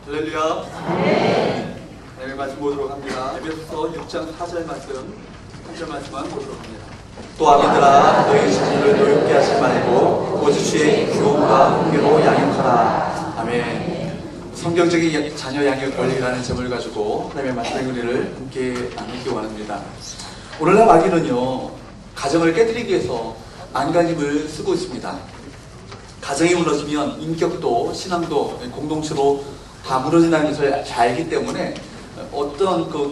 할렐루야. 네. 하나님의 말씀 보도록 합니다. 에베소서 6장 4절 말씀, 3절 말씀만 보도록 합니다. 또 아비들아 너희 자녀를 노엽게 하지 말고 오직 주의 교훈과 훈계로 양육하라. 아멘. 성경적인 자녀 양육 원리라는 제목을 가지고 하나님의 말씀의 은혜를 함께 나누기 원합니다. 오늘날 마귀는요, 가정을 깨뜨리기 위해서 안간힘을 쓰고 있습니다. 가정이 무너지면 인격도 신앙도 공동체로 다 무너진다는 것을 잘 알기 때문에 어떤 그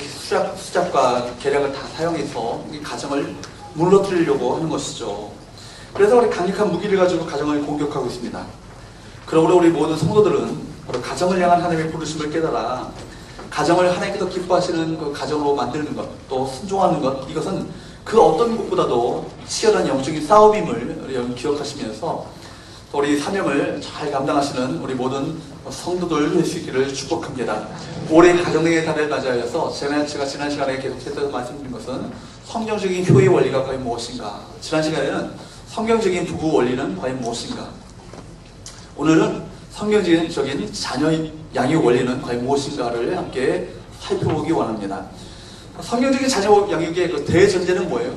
수작과 계략을 다 사용해서 이 가정을 무너뜨리려고 하는 것이죠. 그래서 우리 강력한 무기를 가지고 가정을 공격하고 있습니다. 그러므로 우리 모든 성도들은 바로 가정을 향한 하나님의 부르심을 깨달아 가정을 하나님께서 기뻐하시는 그 가정으로 만드는 것, 또 순종하는 것, 이것은 그 어떤 것보다도 치열한 영적인 싸움임을 여러분 기억하시면서 우리 사명을 잘 감당하시는 우리 모든 성도들 되시기를 축복합니다. 올해 가정의 달을 맞이하여서 제가 지난 시간에 계속해서 말씀드린 것은 성경적인 효의 원리가 과연 무엇인가, 지난 시간에는 성경적인 부부 원리는 과연 무엇인가, 오늘은 성경적인 자녀 양육 원리는 과연 무엇인가를 함께 살펴보기 원합니다. 성경적인 자녀 양육의 그 대전제는 뭐예요?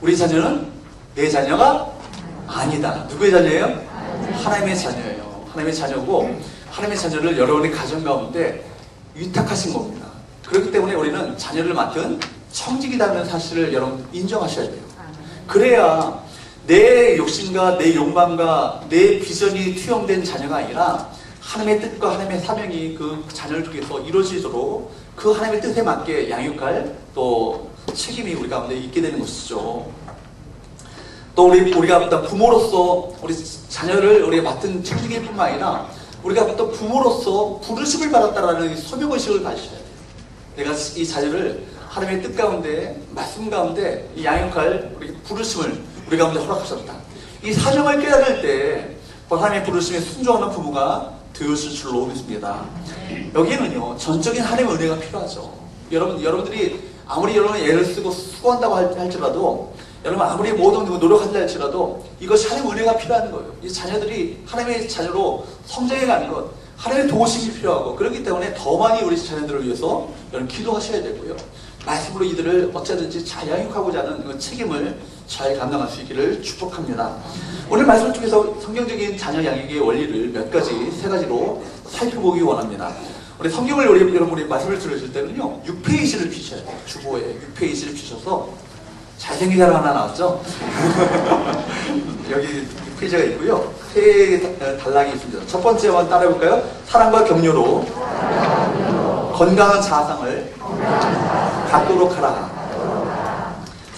우리 자녀는 내 자녀가 아니다. 누구의 자녀예요? 하나님의 자녀예요. 하나님의 자녀고, 하나님의 자녀를 여러분의 가정 가운데 위탁하신 겁니다. 그렇기 때문에 우리는 자녀를 맡은 청직이라는 사실을 여러분 인정하셔야 돼요. 그래야 내 욕심과 내 욕망과 내 비전이 투영된 자녀가 아니라 하나님의 뜻과 하나님의 사명이 그 자녀를 통해서 이루어지도록 그 하나님의 뜻에 맞게 양육할 또 책임이 우리 가운데 있게 되는 것이죠. 또 우리가 어떤 부모로서 우리 자녀를 우리가 맡은 책임일 뿐만 아니라 우리가 어떤 부모로서 부르심을 받았다라는 소명의식을 가지셔야 돼요. 내가 이 자녀를 하나님의 뜻 가운데, 말씀 가운데 이 양육할 우리 부르심을 우리 가운데 허락하셨다. 이 사명을 깨달을 때 하나님의 부르심에 순종하는 부모가 되어질 줄로 믿습니다. 여기에는요, 전적인 하나님의 은혜가 필요하죠. 여러분들이 아무리 여러분이 애를 쓰고 수고한다고 할지라도, 여러분 아무리 모든 노력한다 할지라도 이것이 하나님의 은혜가 필요한 거예요. 이 자녀들이 하나님의 자녀로 성장해가는 것, 하나님의 도우심이 필요하고, 그렇기 때문에 더 많이 우리 자녀들을 위해서 여러분 기도하셔야 되고요, 말씀으로 이들을 어찌든지 잘 양육하고자 하는 그 책임을 잘 감당할 수 있기를 축복합니다. 오늘 말씀을 통해서 성경적인 자녀 양육의 원리를 세 가지로 살펴보기 원합니다. 우리 성경을 여러분이 말씀을 들으실 때는요, 6페이지를 피셔야 돼요. 주보에 6페이지를 피셔서, 잘생긴 사람 하나 나왔죠? 여기 6페이지가 있고요, 세 단락이 있습니다. 첫 번째 한번 따라해볼까요? 사랑과 격려로 건강한 자아상을 갖도록 하라.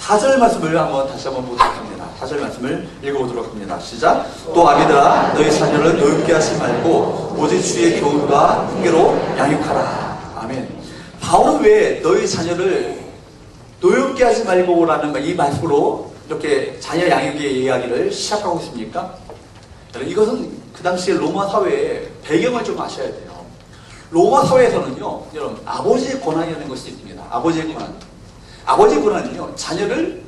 4절 말씀을 다시 한번 보도록 합니다. 4절 말씀을 읽어보도록 합니다. 시작. 또 아비들아 너희 자녀를 노엽게 하지 말고 오직 주의 교훈과 훈계로 양육하라. 아멘. 바울은 왜 너희 자녀를 노엽게 하지 말고 라는 이 말씀으로 이렇게 자녀 양육의 이야기를 시작하고 있습니까? 이것은 그 당시에 로마 사회의 배경을 좀 아셔야 돼요. 로마 사회에서는요, 여러분, 아버지의 권한이라는 것이 있습니다. 아버지의 권한. 아버지의 권한은요, 자녀를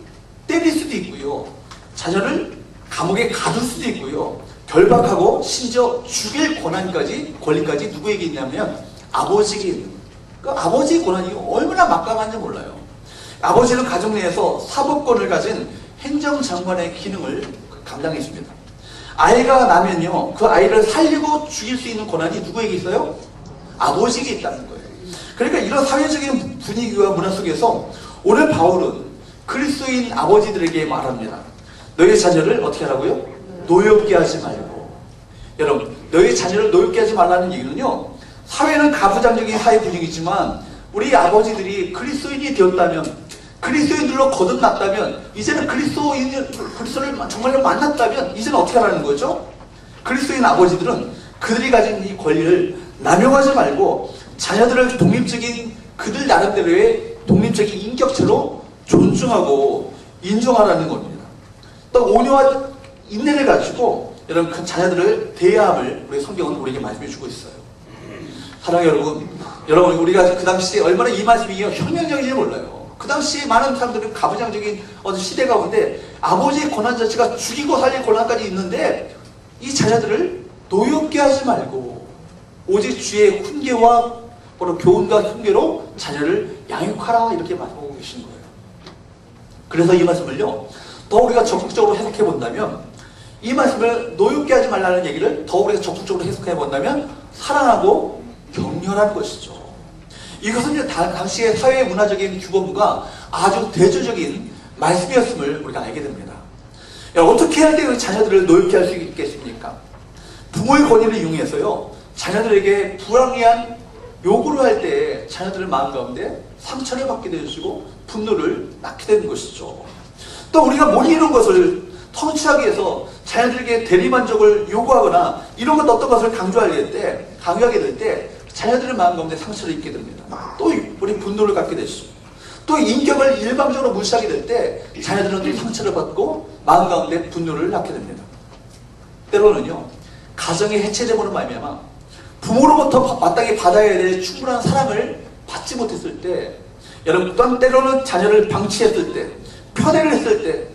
때릴 수도 있고요, 자녀를 감옥에 가둘 수도 있고요, 결박하고 심지어 죽일 권리까지 누구에게 있냐면 아버지에게 있는 거예요. 그러니까 아버지의 권한이 얼마나 막강한지 몰라요. 아버지는 가정 내에서 사법권을 가진 행정장관의 기능을 감당했습니다. 아이가 나면요, 그 아이를 살리고 죽일 수 있는 권한이 누구에게 있어요? 아버지에게 있다는 거예요. 그러니까 이런 사회적인 분위기와 문화 속에서 오늘 바울은 그리스도인 아버지들에게 말합니다. 너희 자녀를 어떻게 하라고요? 노엽게 하지 말고. 여러분, 너희 자녀를 노엽게 하지 말라는 얘기는요, 사회는 가부장적인 사회 분위기지만 우리 아버지들이 그리스도인이 되었다면, 그리스도인들로 거듭났다면, 이제는 그리스도를 정말로 만났다면 이제는 어떻게 하라는 거죠? 그리스도인 아버지들은 그들이 가진 이 권리를 남용하지 말고 자녀들을 그들 나름대로의 독립적인 인격체로 존중하고 인정하라는 겁니다. 또 온유와 인내를 가지고 여러분 그 자녀들을 대해함을 우리 성경은 우리에게 말씀해 주고 있어요. 사랑하는 여러분, 우리가 그 당시에 얼마나 이 말씀이 혁명적인지 몰라요. 그 당시에 많은 사람들은 가부장적인 어떤 시대 가운데 아버지의 권한 자체가 죽이고 살릴 권한까지 있는데 이 자녀들을 노엽게 하지 말고 오직 주의 훈계와 바로 교훈과 훈계로 자녀를 양육하라 이렇게 말하고 계신 거예요. 그래서 이 말씀을요 더 우리가 적극적으로 해석해 본다면 이 말씀을 노엽게 하지 말라는 얘기를 더 우리가 적극적으로 해석해 본다면 사랑하고 격려하는 것이죠. 이것은 당시의 사회 문화적인 규범과 아주 대조적인 말씀이었음을 우리가 알게 됩니다. 어떻게 할 때 우리 자녀들을 노엽게 할 수 있겠습니까? 부모의 권위를 이용해서요 자녀들에게 불합리한 요구를 할 때 자녀들의 마음 가운데 상처를 받게 되시고 분노를 낳게 되는 것이죠. 또 우리가 못 이룬 것을 성취하기 위해서 자녀들에게 대리만족을 요구하거나 이런 것 어떤 것을 강요하게 될 때 자녀들의 마음 가운데 상처를 입게 됩니다. 또 우리 분노를 갖게 되시죠. 또 인격을 일방적으로 무시하게 될 때 자녀들은 또 상처를 받고 마음 가운데 분노를 낳게 됩니다. 때로는요 가정이 해체되고는 말미암아 부모로부터 마땅히 받아야 될 충분한 사랑을 받지 못했을 때 여러분 또한 때로는 자녀를 방치했을 때 편애를 했을 때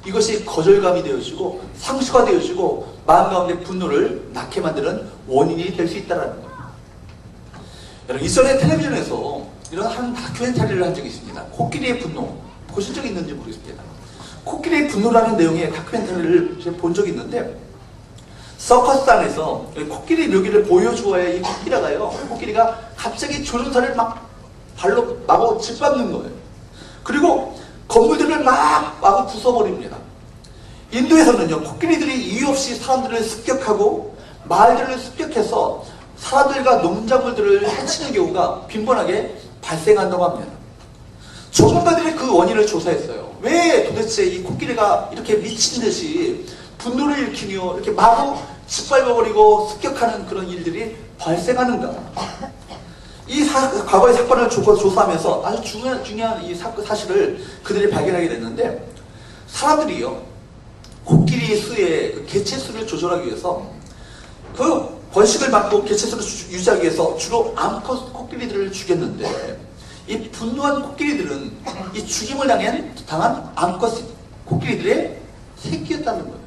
이것이 거절감이 되어지고 상처가 되어지고 마음 가운데 분노를 낳게 만드는 원인이 될 수 있다는 거예요. 여러분 이전에 텔레비전에서 이런 한 다큐멘터리를 한 적이 있습니다. 코끼리의 분노 보신 적이 있는지 모르겠습니다. 코끼리의 분노라는 내용의 다큐멘터리를 본 적이 있는데 서커스장에서 코끼리 묘기를 보여주어야 이 코끼리가 갑자기 조종사를 막 발로 마구 짓밟는 거예요. 그리고 건물들을 마구 부숴버립니다. 인도에서는요 코끼리들이 이유 없이 사람들을 습격하고 마을들을 습격해서 사람들과 농작물들을 해치는 경우가 빈번하게 발생한다고 합니다. 전문가들이 그 원인을 조사했어요. 왜 도대체 이 코끼리가 이렇게 미친 듯이 분노를 일으키며 이렇게 마구 짓밟아버리고 습격하는 그런 일들이 발생하는가? 이 과거의 사건을 조사하면서 아주 중요한 이 사실을 그들이 발견하게 됐는데 사람들이요 코끼리 수의 그 개체수를 조절하기 위해서 그 번식을 막고 개체수를 유지하기 위해서 주로 암컷 코끼리들을 죽였는데 이 분노한 코끼리들은 이 죽임을 당한 암컷 코끼리들의 새끼였다는 거예요.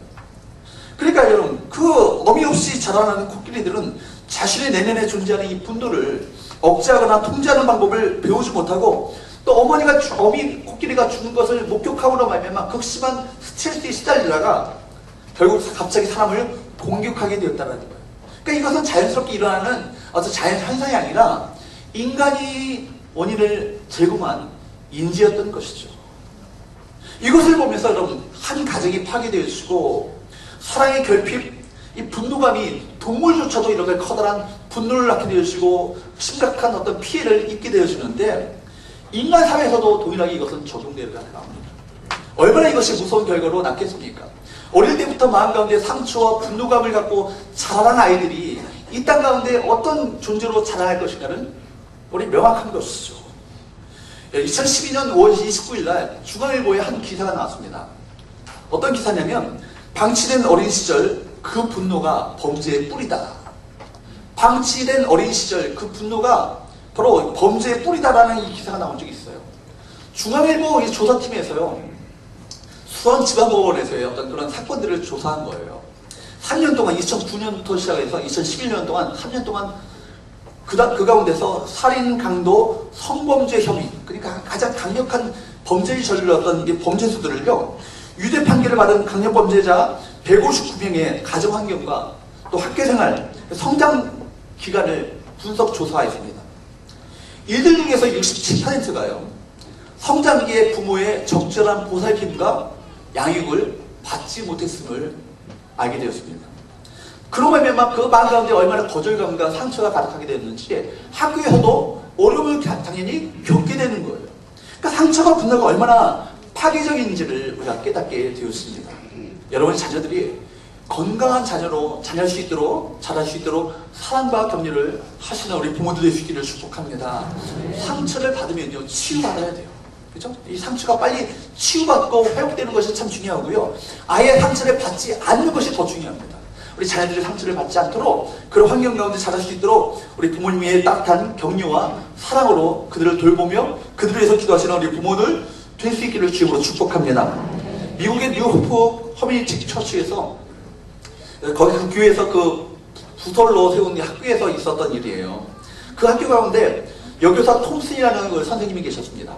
그러니까 여러분 그 어미 없이 자라나는 코끼리들은 자신의 내면에 존재하는 이 분노를 억제하거나 통제하는 방법을 배우지 못하고 또 어미 코끼리가 죽는 것을 목격하고로 말미암아 극심한 스트레스에 시달리다가 결국 갑자기 사람을 공격하게 되었다는 거예요. 그러니까 이것은 자연스럽게 일어나는 어떤 자연 현상이 아니라 인간이 원인을 제공한 인지였던 것이죠. 이것을 보면서 여러분 한 가정이 파괴되어지고 사랑의 결핍, 이 분노감이 동물조차도 이렇게 커다란 분노를 낳게 되어지고 심각한 어떤 피해를 입게 되어지는데 인간 사회에서도 동일하게 이것은 적용되어야 합니다. 얼마나 이것이 무서운 결과로 낳겠습니까? 어릴 때부터 마음 가운데 상처와 분노감을 갖고 자라난 아이들이 이 땅 가운데 어떤 존재로 자라날 것인가는 우리 명확한 것이죠. 2012년 5월 29일 날 중앙일보에 한 기사가 나왔습니다. 어떤 기사냐면 방치된 어린 시절 그 분노가 범죄의 뿌리다. 방치된 어린 시절 그 분노가 바로 범죄의 뿌리다라는 이 기사가 나온 적이 있어요. 중앙일보 조사팀에서요 수원지방법원에서의 어떤 그런 사건들을 조사한 거예요. 3년 동안 2009년부터 시작해서 2011년 동안 3년 동안 그 가운데서 살인, 강도, 성범죄 혐의 그러니까 가장 강력한 범죄를 저질렀던 이 범죄수들을요 유죄 판결을 받은 강력범죄자 159명의 가정환경과 또 학교생활, 성장 기간을 분석 조사했습니다. 이들 중에서 67%가요. 성장기에 부모의 적절한 보살핌과 양육을 받지 못했음을 알게 되었습니다. 그로 말미암아 그 마음 가운데 얼마나 거절감과 상처가 가득하게 되었는지 학교에서도 어려움을 당연히 겪게 되는 거예요. 그러니까 상처가 분노가 얼마나 파괴적인지를 우리가 깨닫게 되었습니다. 여러분의 자녀들이 건강한 자녀로 자랄 수 있도록 사랑과 격려를 하시는 우리 부모들 되시기를 축복합니다. 상처를 받으면요 치유받아야 돼요. 그렇죠? 이 상처가 빨리 치유받고 회복되는 것이 참 중요하고요. 아예 상처를 받지 않는 것이 더 중요합니다. 우리 자녀들이 상처를 받지 않도록 그런 환경 가운데 자랄 수 있도록 우리 부모님의 따뜻한 격려와 사랑으로 그들을 돌보며 그들을 위해서 기도하시는 우리 부모들 될 수 있기를 주님으로 축복합니다. 미국의 뉴호프 커뮤니티 처치에서 거기 그 교회에서 그 부설로 세운 학교에서 있었던 일이에요. 그 학교 가운데 여교사 톰슨이라는 그 선생님이 계셨습니다.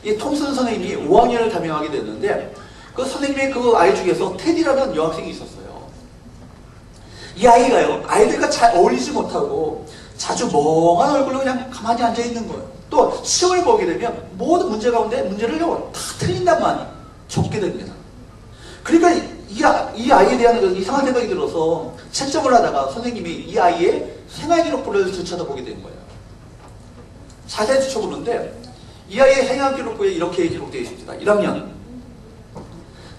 이 톰슨 선생님이 5학년을 담임하게 됐는데 그 선생님의 그 아이 중에서 테디라는 여학생이 있었어요. 이 아이가요, 아이들과 잘 어울리지 못하고 자주 멍한 얼굴로 그냥 가만히 앉아있는 거예요. 또 시험을 보게 되면 모든 문제 가운데 문제를 다 틀린단 말이 적게 됩니다. 그러니까 이 아이에 대한 그 이상한 생각이 들어서 채점을 하다가 선생님이 이 아이의 생활기록부를 들춰다보게 된 거예요. 자세히 들춰보는데 이 아이의 생활기록부에 이렇게 기록되어 있습니다. 1학년,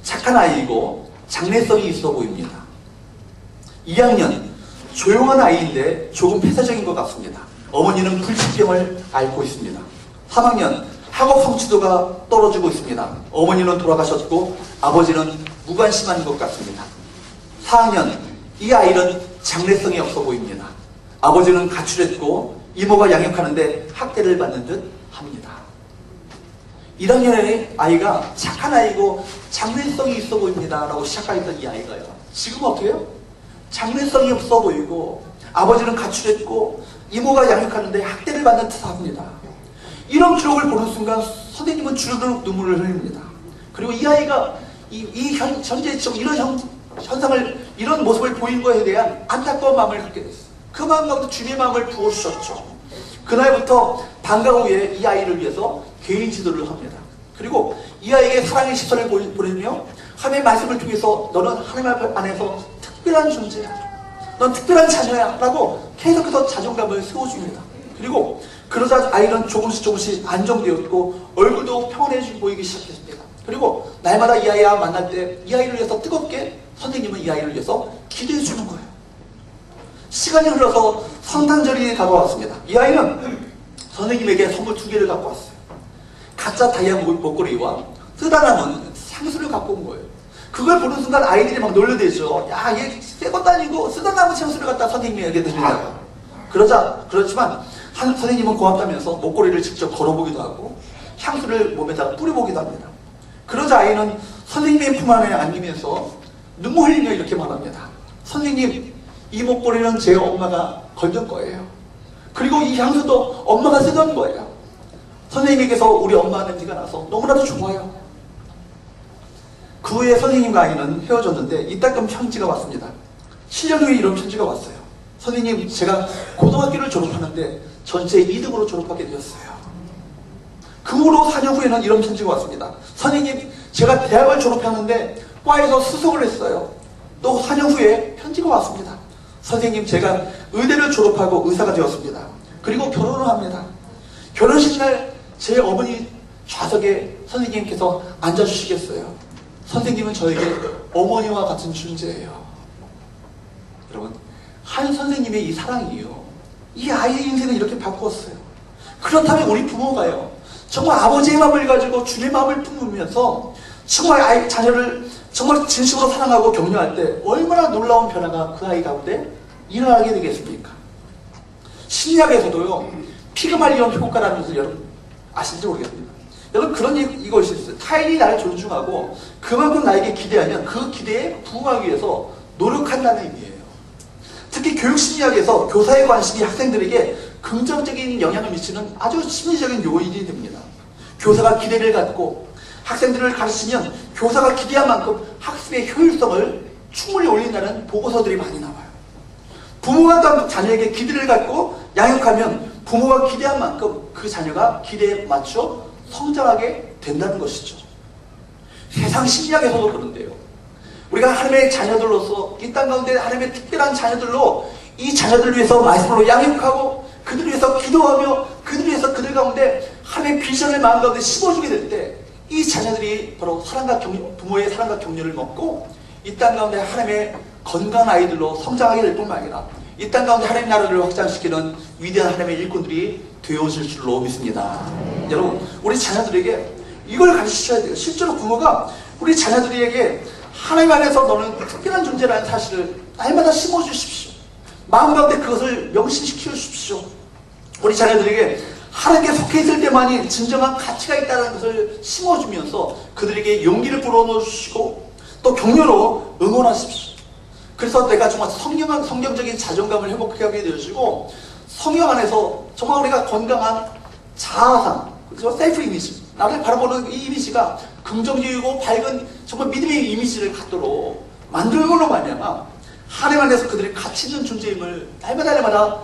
착한 아이이고 장래성이 있어 보입니다. 2학년, 조용한 아이인데 조금 폐쇄적인 것 같습니다. 어머니는 불치병을 앓고 있습니다. 3학년, 학업 성취도가 떨어지고 있습니다. 어머니는 돌아가셨고 아버지는 무관심한 것 같습니다. 4학년, 이 아이는 장래성이 없어 보입니다. 아버지는 가출했고 이모가 양육하는데 학대를 받는 듯 합니다. 1학년의 아이가 착한 아이고 장래성이 있어 보입니다 라고 시작하였던 이 아이가요, 지금 어떻게 해요? 장래성이 없어 보이고 아버지는 가출했고 이모가 양육하는데 학대를 받는 듯 합니다. 이런 기록을 보는 순간 선생님은 주르륵 눈물을 흘립니다. 그리고 이 아이가 현재 이런 현상을, 이런 모습을 보인 것에 대한 안타까운 마음을 갖게 됐어요. 그 마음 가운데 주님의 마음을 부어주셨죠. 그날부터 방과 후에 이 아이를 위해서 개인 지도를 합니다. 그리고 이 아이에게 사랑의 시선을 보내며 하나님의 말씀을 통해서 너는 하나님 안에서 특별한 존재야, 넌 특별한 자녀야 라고 계속해서 자존감을 세워줍니다. 그리고 그러자 아이는 조금씩 안정되었고 얼굴도 평온해지고 보이기 시작했습니다. 그리고 날마다 이 아이와 만날 때 이 아이를 위해서 뜨겁게 선생님은 이 아이를 위해서 기도해 주는 거예요. 시간이 흘러서 성탄절이 다가왔습니다. 이 아이는 선생님에게 선물 2개를 갖고 왔어요. 가짜 다이아 목걸이와 쓰다 남은 향수를 갖고 온 거예요. 그걸 보는 순간 아이들이 막 놀려대죠. 야, 얘 새 것도 아니고 쓰다 남은 향수를 갖다 선생님에게 드린다고. 그렇지만 선생님은 고맙다면서 목걸이를 직접 걸어보기도 하고 향수를 몸에다가 뿌려보기도 합니다. 그러자 아이는 선생님의 품 안에 안기면서 눈물 흘리며 이렇게 말합니다. 선생님, 이 목걸이는 제 엄마가 걸던 거예요. 그리고 이 향수도 엄마가 쓰던 거예요. 선생님에게서 우리 엄마 냄새가 나서 너무나도 좋아요. 그 후에 선생님과 아이는 헤어졌는데 이따금 편지가 왔습니다. 7년 후에 이런 편지가 왔어요. 선생님, 제가 고등학교를 졸업하는데 전체 2등으로 졸업하게 되었어요. 그 후로 4년 후에는 이런 편지가 왔습니다. 선생님, 제가 대학을 졸업하는데 과에서 수석을 했어요. 또 4년 후에 편지가 왔습니다. 선생님, 제가 의대를 졸업하고 의사가 되었습니다. 그리고 결혼을 합니다. 결혼식 날 제 어머니 좌석에 선생님께서 앉아주시겠어요? 선생님은 저에게 어머니와 같은 존재예요. 여러분, 한 선생님의 이 사랑이요, 이 아이의 인생을 이렇게 바꾸었어요. 그렇다면 우리 부모가요, 정말 아버지의 마음을 가지고 주님의 마음을 품으면서 정말 자녀를 정말 진심으로 사랑하고 격려할 때 얼마나 놀라운 변화가 그 아이 가운데 일어나게 되겠습니까? 심리학에서도요, 피그말리온 효과라는 것을 여러분 아실지 모르겠습니다. 여러분, 그런 이것이 있어요. 타인이 나를 존중하고 그만큼 나에게 기대하면 그 기대에 부응하기 위해서 노력한다는 의미예요. 특히 교육심리학에서 교사의 관심이 학생들에게 긍정적인 영향을 미치는 아주 심리적인 요인이 됩니다. 교사가 기대를 갖고 학생들을 가르치면 교사가 기대한 만큼 학습의 효율성을 충분히 올린다는 보고서들이 많이 나와요. 부모가 자녀에게 기대를 갖고 양육하면 부모가 기대한 만큼 그 자녀가 기대에 맞춰 성장하게 된다는 것이죠. 세상 심리학에서도 그런데요, 우리가 하나님의 자녀들로서 이 땅 가운데 하나님의 특별한 자녀들로 이 자녀들을 위해서 말씀으로 양육하고 그들을 위해서 기도하며 그들을 위해서 그들 가운데 하나님의 비전을 마음 가운데 심어주게 될 때 이 자녀들이 바로 부모의 사랑과 격려를 먹고 이 땅 가운데 하나님의 건강한 아이들로 성장하게 될 뿐만 아니라 이 땅 가운데 하나님 나라를 확장시키는 위대한 하나님의 일꾼들이 되어질 줄로 믿습니다. 여러분, 우리 자녀들에게 이걸 가르치셔야 돼요. 실제로 부모가 우리 자녀들에게 하나님 안에서 너는 특별한 존재라는 사실을 날마다 심어주십시오. 마음 가운데 그것을 명심시켜 주십시오. 우리 자녀들에게 하나님께 속해 있을 때만이 진정한 가치가 있다는 것을 심어주면서 그들에게 용기를 불어넣어 주시고 또 격려로 응원하십시오. 그래서 내가 정말 성경적인 자존감을 회복하게 되어지고 성경 안에서 정말 우리가 건강한 자아상, 그래서 셀프 이미지, 나를 바라보는 이 이미지가 긍정적이고 밝은 정말 믿음의 이미지를 갖도록 만드는 걸로 말미암아 하나님 안에서 그들의 가치 있는 존재임을 날마다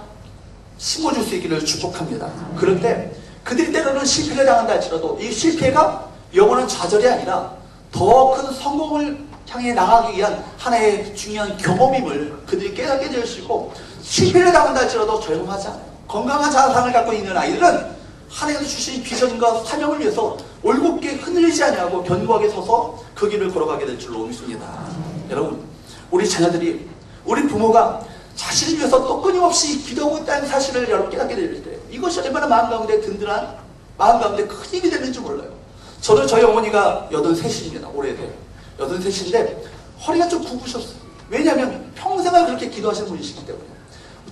심어줄 수 있기를 축복합니다. 그런데 그들이 때로는 실패를 당한다 할지라도 이 실패가 영원한 좌절이 아니라 더 큰 성공을 향해 나가기 위한 하나의 중요한 경험임을 그들이 깨닫게 되시고, 실패를 당한다 할지라도 절망하지 않아요. 건강한 자아상을 갖고 있는 아이들은 하나님께서 주신 비전과 사명을 위해서 올곧게 흔들리지 아니하고 견고하게 서서 그 길을 걸어가게 될 줄로 믿습니다. 여러분, 우리 자녀들이, 우리 부모가 자신을 위해서 또 끊임없이 기도하고 있다는 사실을 여러분 깨닫게 될 때 이것이 얼마나 마음 가운데 든든한, 마음 가운데 큰 힘이 되는지 몰라요. 저는 저희 어머니가 83입니다. 올해에 83인데 허리가 좀 굽으셨어요. 왜냐하면 평생을 그렇게 기도하시는 분이시기 때문에.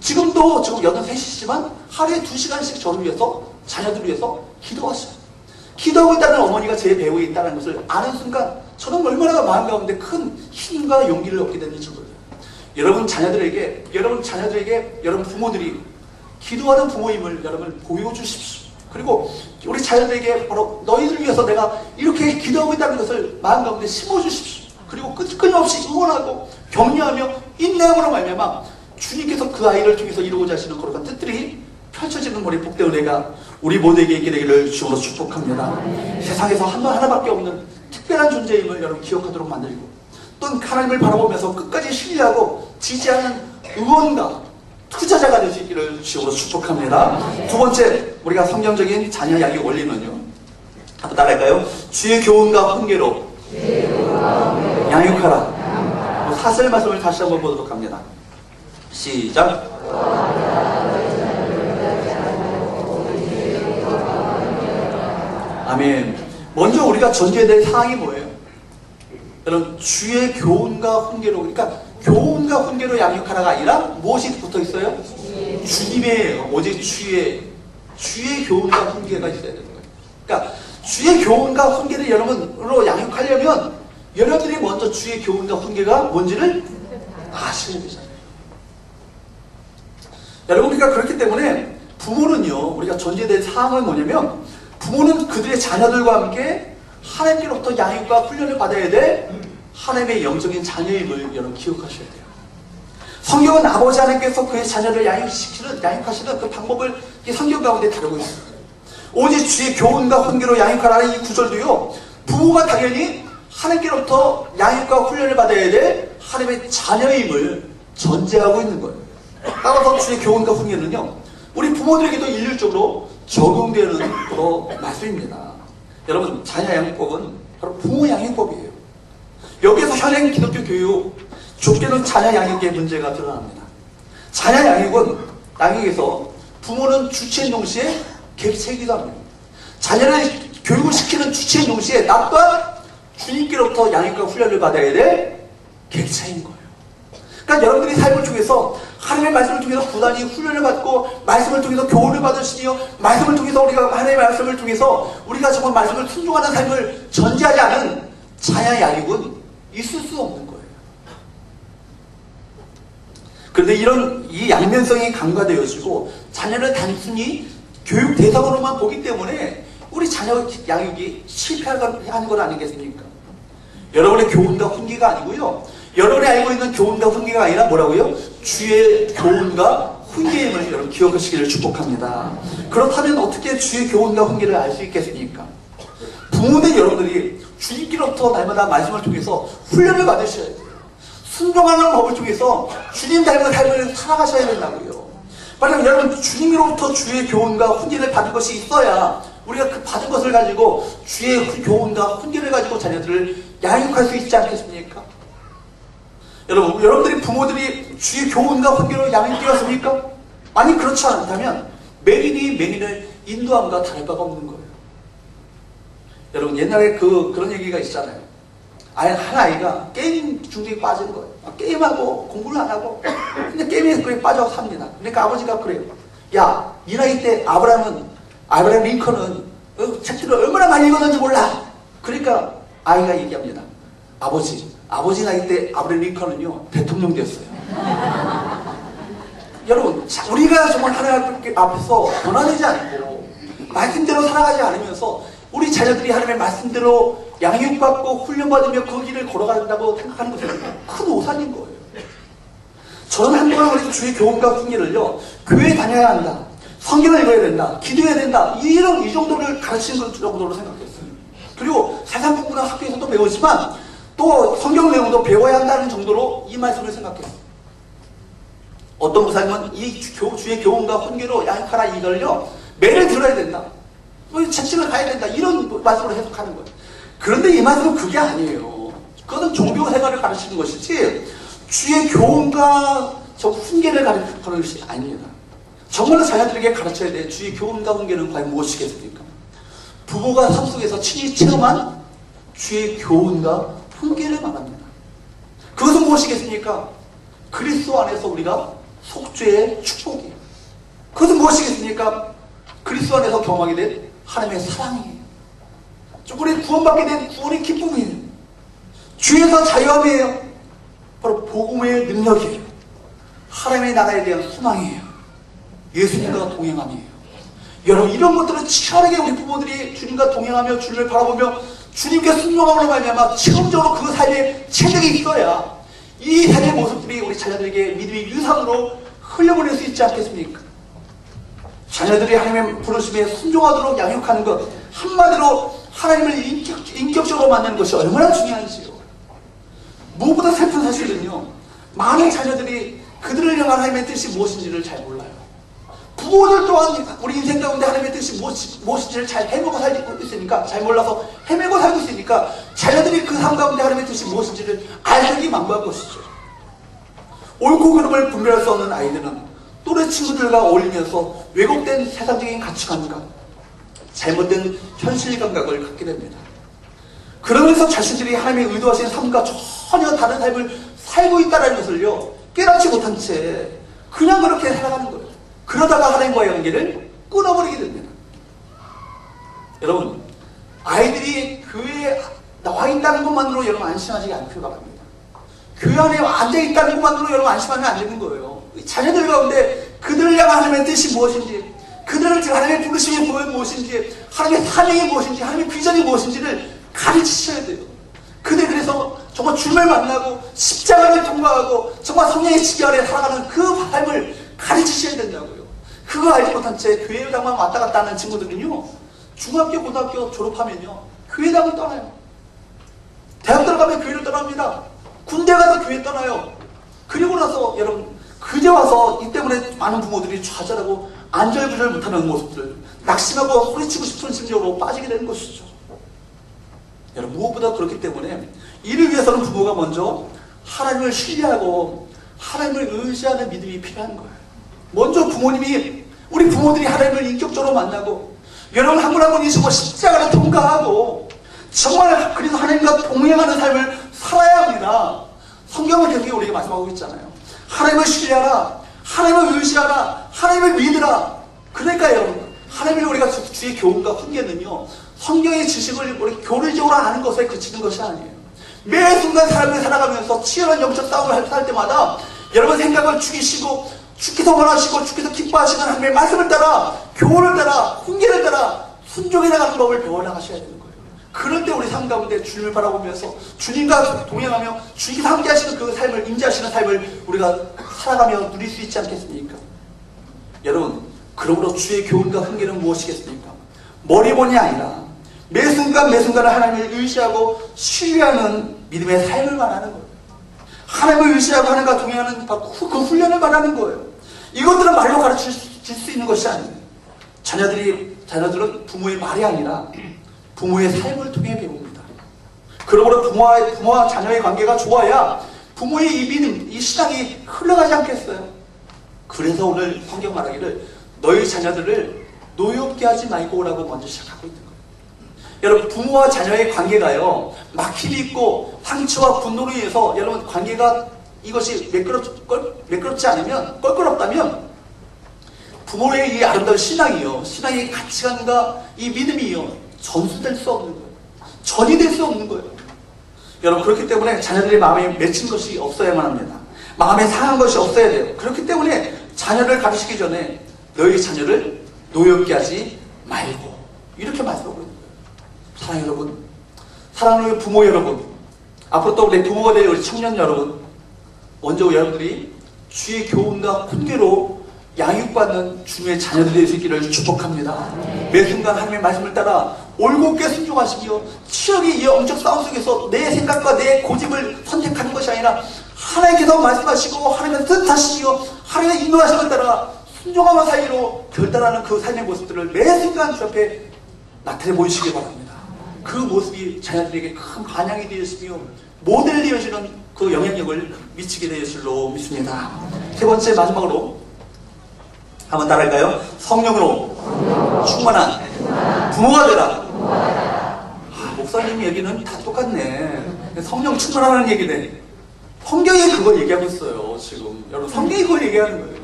지금 83이지만 하루에 2시간씩 저를 위해서, 자녀들을 위해서 기도하셔요. 기도하고 있다는 어머니가 제 배후에 있다는 것을 아는 순간 저는 얼마나 마음 가운데 큰 힘과 용기를 얻게 됐는지 몰라요. 여러분 자녀들에게, 여러분 부모들이 기도하는 부모임을 여러분 보여주십시오. 그리고 우리 자녀들에게 바로 너희들 위해서 내가 이렇게 기도하고 있다는 것을 마음 가운데 심어주십시오. 그리고 끊임없이 응원하고 격려하며 인내함으로 말미암아 주님께서 그 아이를 통해서 이루고자 하시는 거룩한 뜻들이 펼쳐지는 우리 복된 은혜가 우리 모두에게 있게 되기를 주로 축복합니다. 세상에서 하나밖에 없는 특별한 존재임을 여러분 기억하도록 만들고, 또 하나님을 바라보면서 끝까지 신뢰하고 지지하는 응원가, 투자자가 될 수 있기를 주로 축복합니다. 두 번째, 우리가 성경적인 자녀 양육 원리는요, 한번 따라할까요? 주의 교훈과 훈계로 양육하라. 사슬 말씀을 다시 한번 보도록 합니다. 시작. 아멘. 먼저 우리가 전제해야 될 사항이 뭐예요? 여러분, 주의 교훈과 훈계로, 그러니까 교훈과 훈계로 양육하라가 아니라 무엇이 붙어 있어요? 주님의, 오직 주의 교훈과 훈계가 있어야 되는 거예요. 그러니까 주의 교훈과 훈계를 여러분으로 양육하려면 여러분들이 먼저 주의 교훈과 훈계가 뭔지를 아셔야 되잖아요. 여러분, 그러니까 그렇기 때문에 부모는요, 우리가 전제해야 될 사항은 뭐냐면, 부모는 그들의 자녀들과 함께 하나님께로부터 양육과 훈련을 받아야 될 하나님의 영적인 자녀임을 여러분 기억하셔야 돼요. 성경은 아버지 하나님께서 그의 자녀를 양육하시는 그 방법을 이 성경 가운데 다루고 있습니다. 오직 주의 교훈과 훈계로 양육하라는 이 구절도요, 부모가 당연히 하나님께로부터 양육과 훈련을 받아야 될 하나님의 자녀임을 전제하고 있는 거예요. 따라서 주의 교훈과 훈계는요, 우리 부모들에게도 일률적으로 적용되는 말씀입니다. 여러분, 자녀 양육법은 바로 부모 양육법이에요. 여기에서 현행 기독교 교육, 좁게는 자녀 양육의 문제가 드러납니다. 자녀 양육에서 부모는 주체인 동시에 객체이기도 합니다. 자녀를 교육을 시키는 주체인 동시에 나 또한 주님께로부터 양육과 훈련을 받아야 될 객체인 거예요. 그러니까 여러분들이 삶을 통해서 하나님의 말씀을 통해서 부단히 훈련을 받고, 말씀을 통해서 교훈을 받으시며, 말씀을 통해서 우리가 하나님의 말씀을 통해서 우리가 정말 말씀을 순종하는 삶을 전제하지 않은 자녀 양육은 있을 수 없는 거예요. 그런데 이 양면성이 강화되어지고 자녀를 단순히 교육 대상으로만 보기 때문에 우리 자녀 양육이 실패하는 건 아니겠습니까? 여러분의 교훈과 훈계가 아니고요, 여러분이 알고 있는 교훈과 훈계가 아니라 뭐라고요? 주의 교훈과 훈계임을 여러분 기억하시기를 축복합니다. 그렇다면 어떻게 주의 교훈과 훈계를 알 수 있겠습니까? 부모는 여러분들이 주님께로부터 날마다 말씀을 통해서 훈련을 받으셔야 돼요. 순종하는 법을 통해서 주님 닮은 삶을 살아가셔야 된다고요. 만약 여러분 주님으로부터 주의 교훈과 훈계를 받은 것이 있어야 우리가 그 받은 것을 가지고 주의 교훈과 훈계를 가지고 자녀들을 양육할 수 있지 않겠습니까? 여러분들이 부모들이 주의 교훈과 훈계로 양육되었습니까? 아니, 그렇지 않다면 맹인을 인도함과 다를 바가 없는 거예요. 여러분, 옛날에 그런 얘기가 있잖아요. 한 아이가 게임 중독에 빠진 거예요. 게임하고 공부를 안 하고 근데 게임에 그렇게 빠져서 삽니다. 그러니까 아버지가 그래요. 야, 이 나이 때 아브라함 링컨은 책들을 얼마나 많이 읽었는지 몰라. 그러니까 아이가 얘기합니다. 아버지, 아버지 나이 때 아브라함 링컨은요 대통령 됐어요. 여러분, 우리가 정말 하나님 앞에서 변화되지 않고 말씀대로 살아가지 않으면서 우리 자녀들이 하나님의 말씀대로 양육받고 훈련받으며 그 길을 걸어간다고 생각하는 것은 큰 오산인 거예요. 저는 한동안 우리 주의 교훈과 훈계를요, 교회에 다녀야 한다, 성경을 읽어야 된다, 기도해야 된다, 이 정도를 가르치는 정도로 생각했어요. 그리고 세상 공부는 학교에서도 배우지만 또 성경 내용도 배워야 한다는 정도로 이 말씀을 생각했어요. 어떤 목사님은 이 주의 교훈과 훈계로 양육하라 이걸요 매를 들어야 된다, 채찍을 가야 된다, 이런 말씀으로 해석하는 거예요. 그런데 이 말씀은 그게 아니에요. 그것은 종교 생활을 가르치는 것이지 주의 교훈과 저 훈계를 가르치는 것이 아닙니다. 정말로 자녀들에게 가르쳐야 될 주의 교훈과 훈계는 과연 무엇이겠습니까? 부모가 삶 속에서 친히 체험한 주의 교훈과 훈계를 말합니다. 그것은 무엇이겠습니까? 그리스도 안에서 우리가 속죄의 축복이에요. 그것은 무엇이겠습니까? 그리스도 안에서 경험하게 된 하나님의 사랑이에요. 우리 구원받게 된 구원의 기쁨이에요. 주에서 자유함이에요. 바로 복음의 능력이에요. 하나님의 나라에 대한 소망이에요. 예수님과 동행함이에요. 여러분, 이런 것들은 치열하게 우리 부모들이 주님과 동행하며 주님을 바라보며 주님께 순종함으로 말미암아 체험적으로 그 삶에 체득이 있어야 이 삶의 모습들이 우리 자녀들에게 믿음의 유산으로 흘려보낼 수 있지 않겠습니까? 자녀들이 하나님의 부르심에 순종하도록 양육하는 것, 한마디로 하나님을 인격적으로 만나는 것이 얼마나 중요한지요. 무엇보다 슬픈 사실은요, 많은 자녀들이 그들을 향한 하나님의 뜻이 무엇인지를 잘 몰라요. 부모들 또한 우리 인생 가운데 하나님의 뜻이 무엇인지를 잘 헤매고 살고 있으니까, 잘 몰라서 헤매고 살고 있으니까 자녀들이 그 삶 가운데 하나님의 뜻이 무엇인지를 알기 만무한 것이죠. 옳고 그름을 분별할 수 없는 아이들은 또래 친구들과 어울리면서 왜곡된 세상적인 가치관과 잘못된 현실 감각을 갖게 됩니다. 그러면서 자신들이 하나님의 의도하신 삶과 전혀 다른 삶을 살고 있다는 것을요 깨닫지 못한 채 그냥 그렇게 살아가는 거예요. 그러다가 하나님과의 관계를 끊어버리게 됩니다. 여러분, 아이들이 교회에 나와 있다는 것만으로 여러분 안심하지 않길 바랍니다. 교회 안에 앉아있다는 것만으로 여러분 안심하면 안 되는 거예요. 자녀들 가운데 그들을 향한 하나님의 뜻이 무엇인지, 그들을 하나님의 부르심이 무엇인지, 하나님의 사명이 무엇인지, 하나님의 비전이 무엇인지를 가르치셔야 돼요. 그래서 정말 주님을 만나고 십자가를 통과하고 정말 성령의 지배 아래 살아가는 그 삶을 가르치셔야 된다고요. 그거 알지 못한 채 교회당만 왔다 갔다 하는 친구들은요, 중학교, 고등학교 졸업하면요 교회당을 떠나요. 대학 들어가면 교회를 떠납니다. 군대 가서 교회 떠나요. 그리고 나서 여러분, 그제 와서 이 때문에 많은 부모들이 좌절하고 안절부절 못하는 모습들, 낙심하고 소리치고 싶은 심정으로 빠지게 되는 것이죠. 여러분, 무엇보다 그렇기 때문에 이를 위해서는 부모가 먼저 하나님을 신뢰하고 하나님을 의지하는 믿음이 필요한 거예요. 먼저 우리 부모들이 하나님을 인격적으로 만나고, 여러분 한 분 한 분이 정말 십자가를 통과하고 정말 그래서 하나님과 동행하는 삶을 살아야 합니다. 성경을 계속 우리에게 말씀하고 있잖아요. 하나님을 신뢰하라, 하나님을 의지하라, 하나님을 믿으라. 그러니까 여러분, 하나님을 우리가 주의 교훈과 훈계는요, 성경의 지식을 우리 교리적으로 아는 것에 그치는 것이 아니에요. 매 순간 삶을 살아가면서 치열한 영적 싸움을 할 때마다 여러분 생각을 죽이시고 주께서 원하시고 주께서 기뻐하시는 하나님의 말씀을 따라, 교훈을 따라, 훈계를 따라 순종해 나가는 법을 배워나가셔야 되는 거예요. 그럴 때 우리 삶 가운데 주님을 바라보면서 주님과 동행하며 주님께서 함께 하시는 그 삶을, 임재하시는 삶을 우리가 살아가며 누릴 수 있지 않겠습니까? 여러분, 그러므로 주의 교훈과 훈계는 무엇이겠습니까? 머리본이 아니라 매 순간을 하나님을 의지하고 신뢰하는 믿음의 삶을 말하는 거예요. 하나님을 의지하고 하나님과 동행하는 그 훈련을 말하는 거예요. 이것들은 말로 가르칠 수 있는 것이 아니에요. 자녀들은 부모의 말이 아니라 부모의 삶을 통해 배웁니다. 그러므로 부모와 자녀의 관계가 좋아야 부모의 이 믿음, 이 신앙이 흘러가지 않겠어요. 그래서 오늘 성경 말하기를 너희 자녀들을 노엽게 하지 말고 라고 먼저 시작하고 있는 거예요. 여러분, 부모와 자녀의 관계가요, 막힘이 있고 상처와 분노로 인해서 여러분 관계가 이것이 매끄럽지 않으면, 껄끄럽다면 부모의 이 아름다운 신앙의 가치관과 이 믿음이요 전수될 수 없는 거예요. 전이 될 수 없는 거예요. 여러분, 그렇기 때문에 자녀들의 마음에 맺힌 것이 없어야만 합니다. 마음에 상한 것이 없어야 돼요. 그렇기 때문에 자녀를 가르치기 전에 너희 자녀를 노엽게 하지 말고, 이렇게 말씀하고 있는 거예요. 사랑하는 여러분, 사랑하는 부모 여러분, 앞으로 또 우리 부모가 될 우리 청년 여러분, 먼저 여러분들이 주의 교훈과 훈계로 양육받는 주님의 자녀들이 될 수 있기를 축복합니다. 매 순간 하나님의 말씀을 따라 올곧게 순종하시며 치열하게 이 영적 싸움 속에서 내 생각과 내 고집을 선택하는 것이 아니라 하나님께서 말씀하시고 하나님의 뜻하시고 하나님의 인도하심을 따라 순종함과 사이로 결단하는 그 삶의 모습들을 매 순간 주 앞에 나타내 보이시기 바랍니다. 그 모습이 자녀들에게 큰 반향이 되었으며 모델이 되어지는 그 영향력을 미치게 되었을 줄로 믿습니다. 세 번째, 마지막으로 한번 따라할까요? 성령으로 충만한 부모가 되라. 목사님 얘기는 다 똑같네. 성령 충만하는 얘기네. 성경이 그걸 얘기하고 있어요. 지금 여러분, 성경이 그걸 얘기하는 거예요.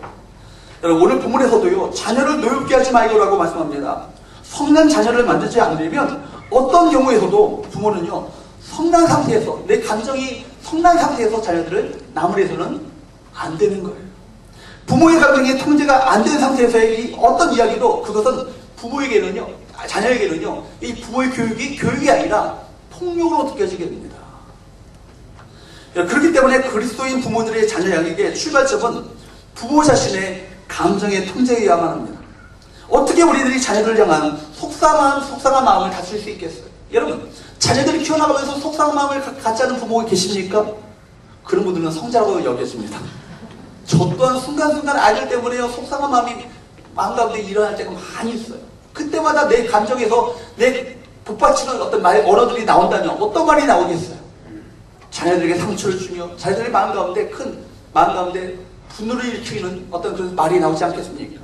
여러분, 오늘 본문에서도요, 자녀를 노엽게 하지 말고라고 말씀합니다. 성난 자녀를 만들지 않으려면 어떤 경우에서도 부모는요, 성난 상태에서, 내 감정이 성난 상태에서 자녀들을 나무래서는 안 되는 거예요. 부모의 감정이 통제가 안 된 상태에서의 어떤 이야기도 그것은 부모에게는요, 자녀에게는요, 이 부모의 교육이 아니라 폭력으로 느껴지게 됩니다. 그렇기 때문에 그리스도인 부모들의 자녀 양육의 출발점은 부모 자신의 감정의 통제여야만 합니다. 어떻게 우리들이 자녀들을 향한 속상한 마음을 다스릴 수 있겠어요? 여러분, 자녀들이 키워나가면서 속상한 마음을 갖지 않은 부모가 계십니까? 그런 분들은 성자라고 여겨집니다. 저 또한 순간순간 아이들 때문에요, 속상한 마음 가운데 일어날 때가 많이 있어요. 그때마다 내 감정에서 내 북받치는 어떤 언어들이 나온다면 어떤 말이 나오겠어요? 자녀들에게 상처를 주며 자녀들의 마음 가운데 분노를 일으키는 어떤 그런 말이 나오지 않겠습니까?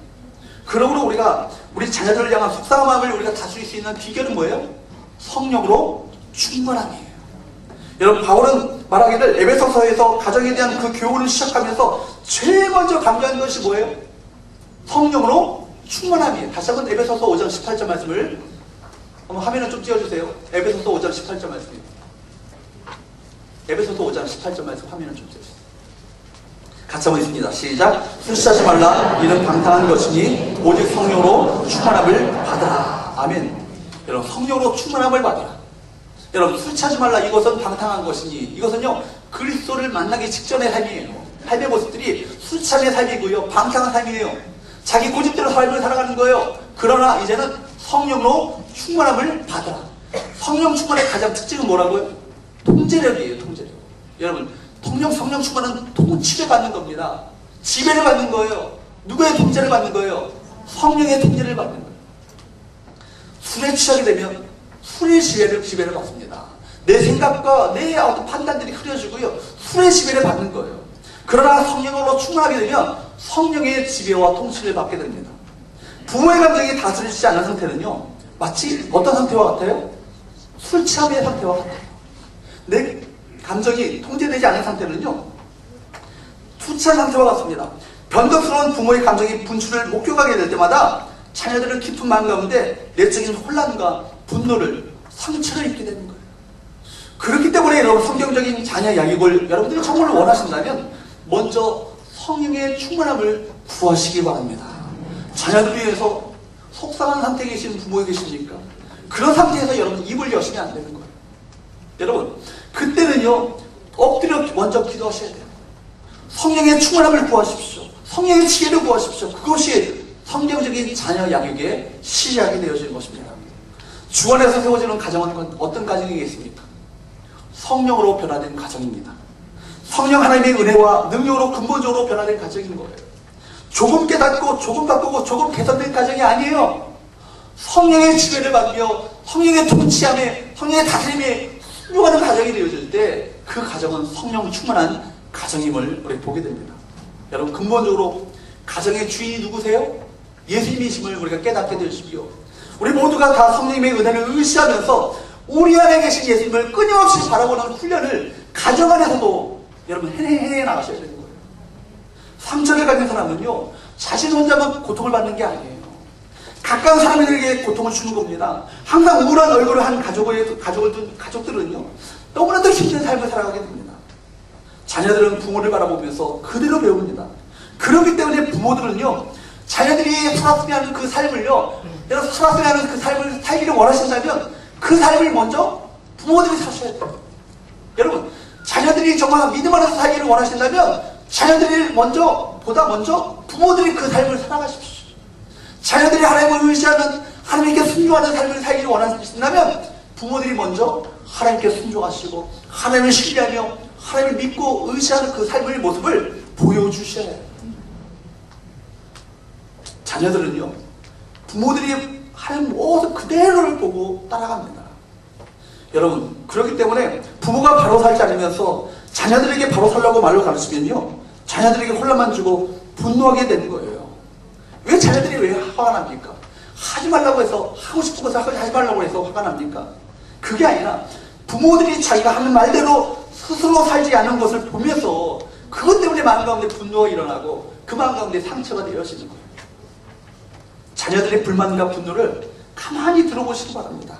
그러므로 우리가 우리 자녀들을 향한 속상한 마음을 우리가 다스릴 수 있는 비결은 뭐예요? 성령으로 충만함이에요. 여러분, 바울은 말하기를 에베소서에서 가정에 대한 그 교훈을 시작하면서 제일 먼저 강조한 것이 뭐예요? 성령으로 충만함이에요. 다시 한번 에베소서 5장 18절 말씀을 한번 화면을 좀 띄워주세요. 에베소서 5장 18절 말씀입니다. 에베소서 5장 18절 말씀 화면을 좀 띄워주세요. 같이 한번 있습니다. 시작. 술 취하지 말라. 이는 방탕한 것이니 오직 성령으로 충만함을 받으라. 아멘. 여러분, 성령으로 충만함을 받으라. 여러분, 술 취하지 말라. 이것은 방탕한 것이니, 이것은요, 그리스도를 만나기 직전의 삶이에요. 삶의 모습들이 술 취함의 삶이고요, 방탕한 삶이에요. 자기 고집대로 삶을 살아가는 거예요. 그러나 이제는 성령으로 충만함을 받으라. 성령 충만의 가장 특징은 뭐라고요? 통제력이에요. 통제력. 여러분, 성령 충만은 통치를 받는 겁니다. 지배를 받는 거예요. 누구의 통제를 받는 거예요? 성령의 통제를 받는 거예요. 술에 취하게 되면 술의 지배를 받습니다. 내 생각과 내 어떤 판단들이 흐려지고요, 술의 지배를 받는 거예요. 그러나 성령으로 충만하게 되면 성령의 지배와 통치를 받게 됩니다. 부모의 감정이 다스리지 않은 상태는요, 마치 어떤 상태와 같아요? 술 취함의 상태와 같아요. 내 감정이 통제되지 않은 상태는요, 술 취한 상태와 같습니다. 변덕스러운 부모의 감정이 분출을 목격하게 될 때마다 자녀들은 깊은 마음 가운데 내적인 혼란과 분노를, 상처를 입게 되는 거예요. 그렇기 때문에 여러분, 성경적인 자녀 양육을 여러분들이 정말 원하신다면 먼저 성령의 충만함을 구하시기 바랍니다. 자녀들 위해서 속상한 상태에 계신 부모에 계십니까? 그런 상태에서 여러분 입을 여시면 안 되는 거예요. 여러분, 그때는요, 엎드려 먼저 기도하셔야 돼요. 성령의 충만함을 구하십시오. 성령의 지혜를 구하십시오. 그것이 성경적인 자녀 양육의 시작이 되어지는 것입니다. 주 안에서 세워지는 가정은 어떤 가정이겠습니까? 성령으로 변화된 가정입니다. 성령 하나님의 은혜와 능력으로 근본적으로 변화된 가정인 거예요. 조금 깨닫고 조금 바꾸고 조금 개선된 가정이 아니에요. 성령의 지배를 받으며 성령의 통치함에, 성령의 다스림에 순종하는 가정이 되어질 때 그 가정은 성령 충만한 가정임을 우리 보게 됩니다. 여러분, 근본적으로 가정의 주인이 누구세요? 예수님이심을 우리가 깨닫게 되시고요, 우리 모두가 다 성령님의 은혜를 의지하면서 우리 안에 계신 예수님을 끊임없이 바라보는 훈련을 가정 안에서도 여러분 해내 나가셔야 되는 거예요. 상처를 가진 사람은요, 자신 혼자만 고통을 받는 게 아니에요. 가까운 사람들에게 고통을 주는 겁니다. 항상 우울한 얼굴을 한 가족들은요, 너무나도 힘든 삶을 살아가게 됩니다. 자녀들은 부모를 바라보면서 그대로 배웁니다. 그렇기 때문에 부모들은요, 자녀들이 살았으면 하는 그 삶을요, 내가 살았으면 하는 그 삶을 살기를 원하신다면 그 삶을 먼저 부모들이 사셔야 돼요. 여러분, 자녀들이 정말 믿음 안에서 살기를 원하신다면 자녀들이 보다 먼저 부모들이 그 삶을 살아가십시오. 자녀들이 하나님을 의지하는, 하나님께 순종하는 삶을 살기를 원하신다면 부모들이 먼저 하나님께 순종하시고 하나님을 신뢰하며 하나님을 믿고 의지하는 그 삶의 모습을 보여주셔야 해요. 자녀들은요, 부모들이 하는 모습 그대로를 보고 따라갑니다. 여러분, 그렇기 때문에 부모가 바로 살지 않으면서 자녀들에게 바로 살라고 말로 가르치면요, 자녀들에게 혼란만 주고 분노하게 되는 거예요. 왜 자녀들이 왜 화가 납니까? 하지 말라고 해서, 하고 싶은 것을 하지 말라고 해서 화가 납니까? 그게 아니라 부모들이 자기가 하는 말대로 스스로 살지 않은 것을 보면서 그것 때문에 마음 가운데 분노가 일어나고 그 마음 가운데 상처가 되어지는 거예요. 자녀들의 불만과 분노를 가만히 들어보시기 바랍니다.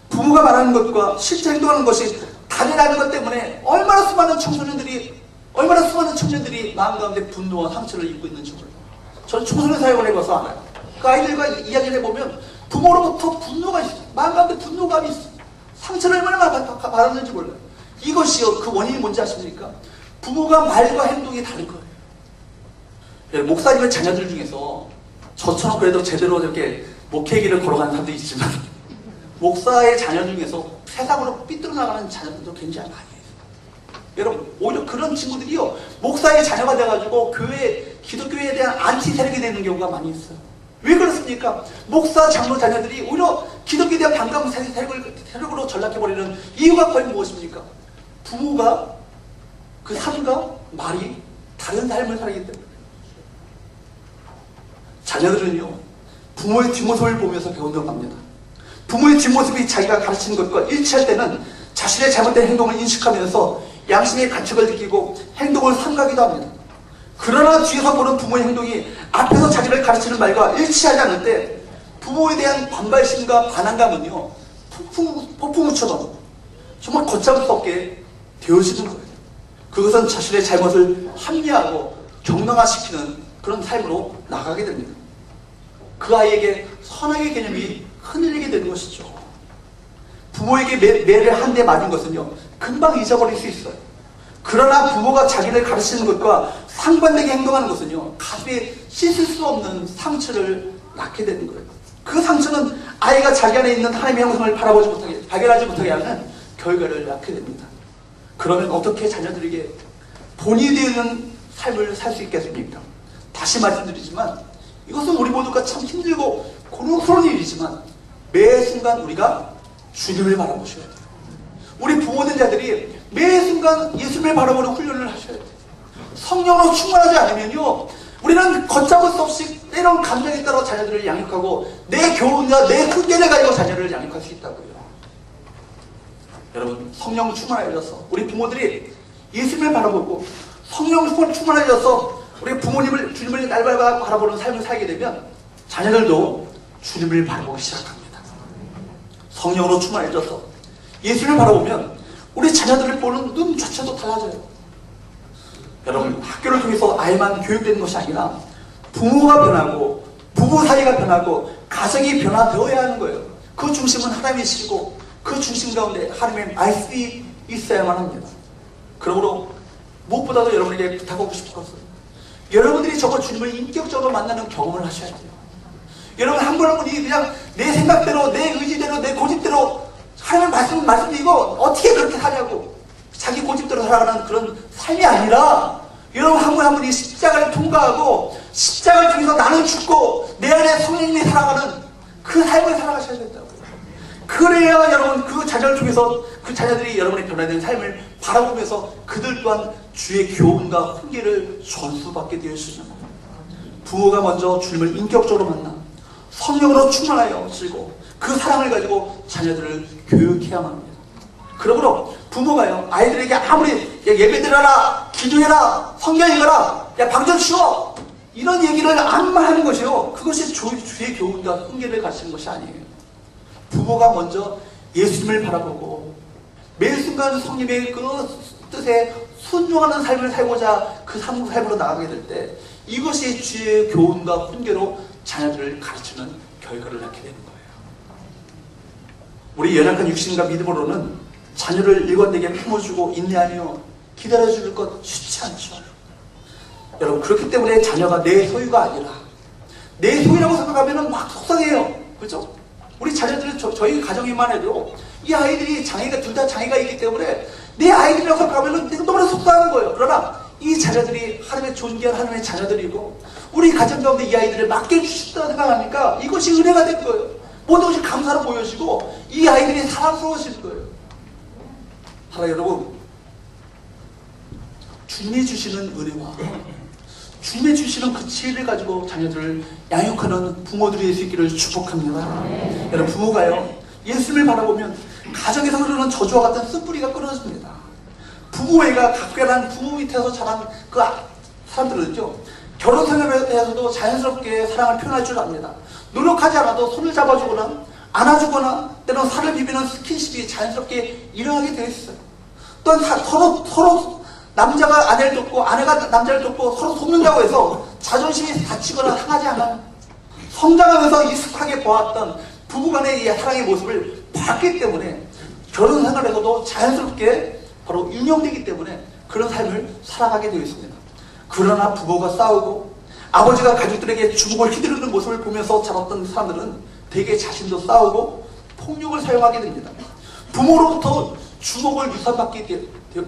부모가 말하는 것과 실제 행동하는 것이 다르다는 것 때문에 얼마나 수많은 청소년들이 마음 가운데 분노와 상처를 입고 있는지 몰라요. 저는 청소년 사역을 해봐서 알아요. 그 아이들과 이야기를 해보면 부모로부터 분노가 있어요. 마음 가운데 분노감이 있어요. 상처를 얼마나 받았는지 몰라요. 이것이요, 그 원인이 뭔지 아십니까? 부모가 말과 행동이 다른 거예요. 목사님의 자녀들 중에서 저처럼 그래도 제대로 이렇게 목회 길을 걸어가는 사람도 있지만 목사의 자녀 중에서 세상으로 삐뚤어 나가는 자녀들도 굉장히 많이 있어요. 여러분, 오히려 그런 친구들이요, 목사의 자녀가 돼가지고 기독교에 대한 안티 세력이 되는 경우가 많이 있어요. 왜 그렇습니까? 목사 장로 자녀들이 오히려 기독교에 대한 반감 세력으로 전락해버리는 이유가 거의 무엇입니까? 부모가 그 삶과 말이 다른 삶을 살기 때문에. 자녀들은요, 부모의 뒷모습을 보면서 배운다고 합니다. 부모의 뒷모습이 자기가 가르치는 것과 일치할 때는 자신의 잘못된 행동을 인식하면서 양심의 가책을 느끼고 행동을 삼가기도 합니다. 그러나 뒤에서 보는 부모의 행동이 앞에서 자기를 가르치는 말과 일치하지 않을 때 부모에 대한 반발심과 반항감은요, 폭풍우처럼 정말 걷잡을 수 없게 되어지는 거예요. 그것은 자신의 잘못을 합리화하고 정당화시키는 그런 삶으로 나가게 됩니다. 그 아이에게 선악의 개념이 흔들리게 되는 것이죠. 부모에게 매를 한 대 맞은 것은요, 금방 잊어버릴 수 있어요. 그러나 부모가 자기를 가르치는 것과 상반되게 행동하는 것은요, 가슴에 씻을 수 없는 상처를 낳게 되는 거예요. 그 상처는 아이가 자기 안에 있는 하나님의 형성을 발견하지 못하게 하는 결과를 낳게 됩니다. 그러면 어떻게 자녀들에게 본이 되는 삶을 살 수 있겠습니까? 다시 말씀드리지만 이것은 우리 모두가 참 힘들고 곤혹스러운 일이지만 매 순간 우리가 주님을 바라보셔야 돼요. 우리 부모된 자들이 매 순간 예수님을 바라보는 훈련을 하셔야 돼요. 성령으로 충만하지 않으면요, 우리는 걷잡을 수 없이 때론 감정에 따라 자녀들을 양육하고 내 교훈과 내 훈계를 가지고 자녀를 양육할 수 있다고요. 여러분, 성령 충만해져서 우리 부모들이 예수님을 바라보고 성령 충만해져서 우리 부모님을, 주님을 날마다 바라보는 삶을 살게 되면 자녀들도 주님을 바라보기 시작합니다. 성령으로 충만해져서 예수님을 바라보면 우리 자녀들을 보는 눈 자체도 달라져요. 여러분, 학교를 통해서 아이만 교육되는 것이 아니라 부모가 변하고 부부 사이가 변하고 가정이 변화되어야 하는 거예요. 그 중심은 하나님이시고 그 중심 가운데 하나님의 말씀이 있어야만 합니다. 그러므로 무엇보다도 여러분에게 부탁하고 싶은 것은 여러분들이 정말 주님을 인격적으로 만나는 경험을 하셔야 돼요. 여러분, 한 분 한 분이 그냥 내 생각대로, 내 의지대로, 내 고집대로 하나님 말씀드리고 어떻게 그렇게 사냐고 자기 고집대로 살아가는 그런 삶이 아니라 여러분, 한 분 한 분이 십자가를 통과하고 십자가를 통해서 나는 죽고 내 안에 성령님이 살아가는 그 삶을 살아가셔야 된다고요. 그래야 여러분, 그 자녀를 통해서 그 자녀들이 여러분의 변화된 삶을 바라보면서 그들 또한 주의 교훈과 훈계를 전수받게 되어지는 겁니다. 부모가 먼저 주님을 인격적으로 만나 성령으로 충만하여지고 그 사랑을 가지고 자녀들을 교육해야만 합니다. 그러므로 부모가요, 아이들에게 아무리 예배드려라, 기도해라, 성경 읽어라, 야 방전 치워, 이런 얘기를 안만 하는 것이요, 그것이 주의 교훈과 훈계를 가르치는 것이 아니에요. 부모가 먼저 예수님을 바라보고 매 순간 성님의 그 뜻에 순종하는 삶을 살고자 그 삶으로 나가게 될 때 이것이 주의 교훈과 훈계로 자녀들을 가르치는 결과를 낳게 되는 거예요. 우리 연약한 육신과 믿음으로는 자녀를 일관되게 품어주고 인내하며 기다려줄 것 쉽지 않죠. 여러분, 그렇기 때문에 자녀가 내 소유가 아니라 내 소유라고 생각하면 막 속상해요. 그렇죠? 우리 자녀들, 저희 가정이만 해도 이 아이들이 장애가, 둘 다 장애가 있기 때문에 내 아이들이라고 생각하면 너무나 속상한 거예요. 그러나 이 자녀들이 하나님의 존귀한 하나님의 자녀들이고 우리 가정 가운데 이 아이들을 맡겨주신다고 생각하니까 이것이 은혜가 된 거예요. 모든 것이 감사로 보여지고 이 아이들이 사랑스러워지는 거예요. 하나 여러분, 주님이 주시는 은혜와 주님이 주시는 그 지혜를 가지고 자녀들을 양육하는 부모들이 될 수 있기를 축복합니다. 여러분, 부모가요, 예수님을 바라보면 가정에서 흐르는 저주와 같은 쓴뿌리가 끊어집니다. 부부애가 각별한 부모 밑에서 자란 그 사람들은요, 결혼 생활에서도 자연스럽게 사랑을 표현할 줄 압니다. 노력하지 않아도 손을 잡아주거나 안아주거나 때로는 살을 비비는 스킨십이 자연스럽게 일어나게 되어 있어요. 또한 서로 남자가 아내를 돕고 아내가 남자를 돕고 서로 돕는다고 해서 자존심이 다치거나 상하지 않아요. 성장하면서 익숙하게 보았던 부부간의 이 사랑의 모습을 봤기 때문에 결혼 생활에서도 자연스럽게 바로 윤영되기 때문에 그런 삶을 살아가게 되어 있습니다. 그러나 부모가 싸우고 아버지가 가족들에게 주먹을 휘두르는 모습을 보면서 자랐던 사람들은 대개 자신도 싸우고 폭력을 사용하게 됩니다. 부모로부터 주먹을 유산받게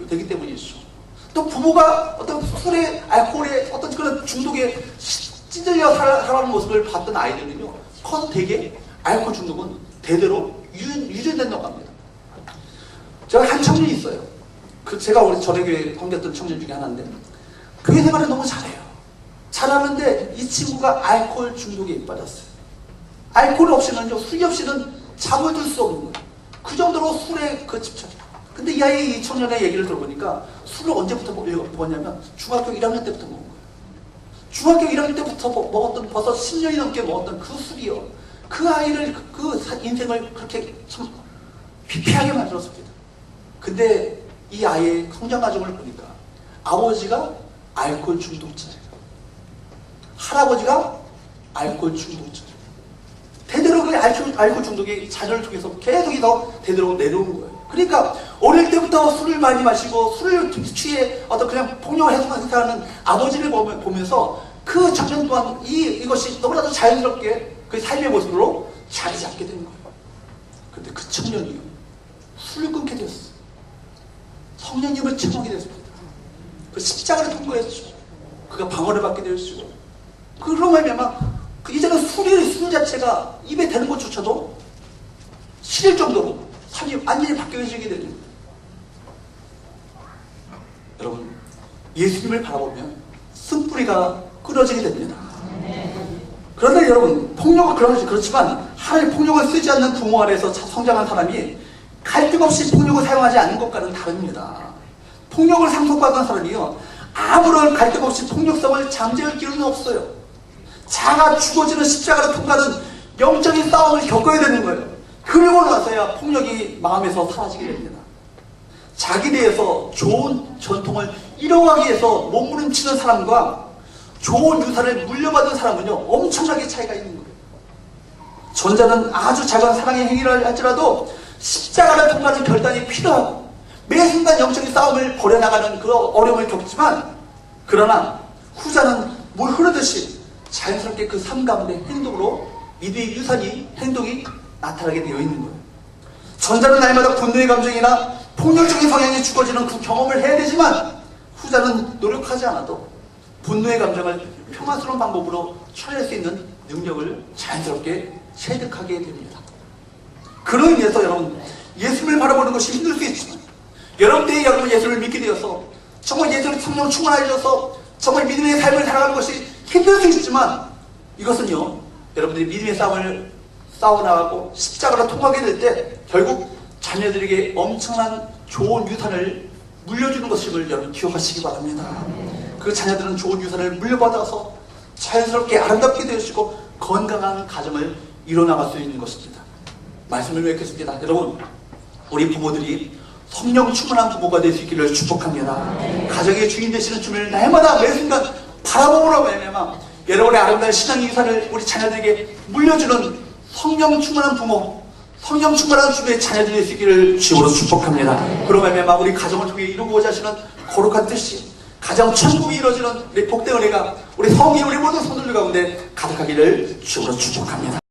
되기 때문이죠. 또 부모가 어떤 술에, 알코올에, 어떤 그런 중독에 찌들려 살아가는 모습을 봤던 아이들은요, 커서 대개 알코올 중독은 대대로 유전된다고 합니다. 제가 한 청년이 있어요. 제가 우리 전회교회 섬겼던 청년 중에 하나인데, 교회 생활을 너무 잘해요. 잘하는데 이 친구가 알코올 중독에 빠졌어요. 알코올 없이는요, 술이 없이는 잠을 들 수 없는 거예요. 그 정도로 술에 집착. 근데 이 청년의 얘기를 들어보니까 술을 언제부터 먹었냐면 중학교 1학년 때부터 먹은 거예요. 중학교 1학년 때부터 먹었던, 벌써 10년이 넘게 먹었던 그 술이요, 그 아이를, 그 인생을 그렇게 참 피폐하게 만들었습니다. 근데 이 아이의 성장 과정을 보니까 아버지가 알코올 중독자예요. 할아버지가 알코올 중독자예요. 대대로 그 알코올 중독이 자녀를 통해서 계속해서 대대로 내려온 거예요. 그러니까 어릴 때부터 술을 많이 마시고 술을 취해 어떤 그냥 폭력을 해소하는 아버지를 보면서 그 청년 또한 이것이 너무나도 자연스럽게 그 삶의 모습으로 자리 잡게 된 거예요. 근데 그 청년이요, 술을 끊게 되었어요. 성령님을 체험하게 됐습니다. 그 십자가를 통과했죠. 그가 방언을 받게 되었죠. 그런 말미암아 이제는 술 자체가 입에 대는 것조차도 싫을 정도로 삶이 완전히 바뀌어지게 됩니다. 여러분, 예수님을 바라보면 쓴뿌리가 끊어지게 됩니다. 그런데 여러분, 폭력은 그렇지만 하나님 폭력을 쓰지 않는 부모 아래에서 성장한 사람이 갈등 없이 폭력을 사용하지 않는 것과는 다릅니다. 폭력을 상속받은 사람이요, 아무런 갈등 없이 폭력성을 잠재울 기회는 없어요. 자가 죽어지는 십자가를 통과하는 영적인 싸움을 겪어야 되는 거예요. 그리고 나서야 폭력이 마음에서 사라지게 됩니다. 자기 대해서 좋은 전통을 이뤄가기 위해서 몸부림치는 사람과 좋은 유산을 물려받은 사람은요, 엄청나게 차이가 있는 거예요. 전자는 아주 작은 사랑의 행위를 할지라도 십자가를 통과하는 결단이 필요하고 매 순간 영적인 싸움을 벌여나가는 그 어려움을 겪지만, 그러나 후자는 물 흐르듯이 자연스럽게 그 삶 가운데 행동으로 믿음의 유산이, 행동이 나타나게 되어 있는 거예요. 전자는 날마다 분노의 감정이나 폭력적인 성향이 죽어지는 그 경험을 해야 되지만, 후자는 노력하지 않아도 분노의 감정을 평화스러운 방법으로 처리할 수 있는 능력을 자연스럽게 체득하게 됩니다. 그로 인해서 여러분, 예수님을 바라보는 것이 힘들 수 있지만, 여러분들이 예수를 믿게 되어서 정말 예수를 성령 충만하셔서 정말 믿음의 삶을 살아가는 것이 힘들 수 있지만, 이것은요, 여러분들이 믿음의 싸움을 싸워나가고 십자가로 통하게 될 때 결국 자녀들에게 엄청난 좋은 유산을 물려주는 것임을 여러분 기억하시기 바랍니다. 그 자녀들은 좋은 유산을 물려받아서 자연스럽게 아름답게 되시고 건강한 가정을 이뤄나갈 수 있는 것입니다. 말씀을 맺겠습니다. 여러분, 우리 부모들이 성령 충만한 부모가 될 수 있기를 축복합니다. 가정의 주인 되시는 주님을 날마다 매 순간 바라보므로 말미암아 여러분의 아름다운 신앙의 유산을 우리 자녀들에게 물려주는 성령 충만한 부모, 성령 충만한 주님의 자녀들이 될 수 있기를 주님으로 축복합니다. 그로 말미암아 우리 가정을 통해 이루고자 하시는 거룩한 뜻이 가정 천국이 이루어지는 우리 복된 은혜가 우리 성이 우리 모든 성도들 가운데 가득하기를 주님으로 축복합니다.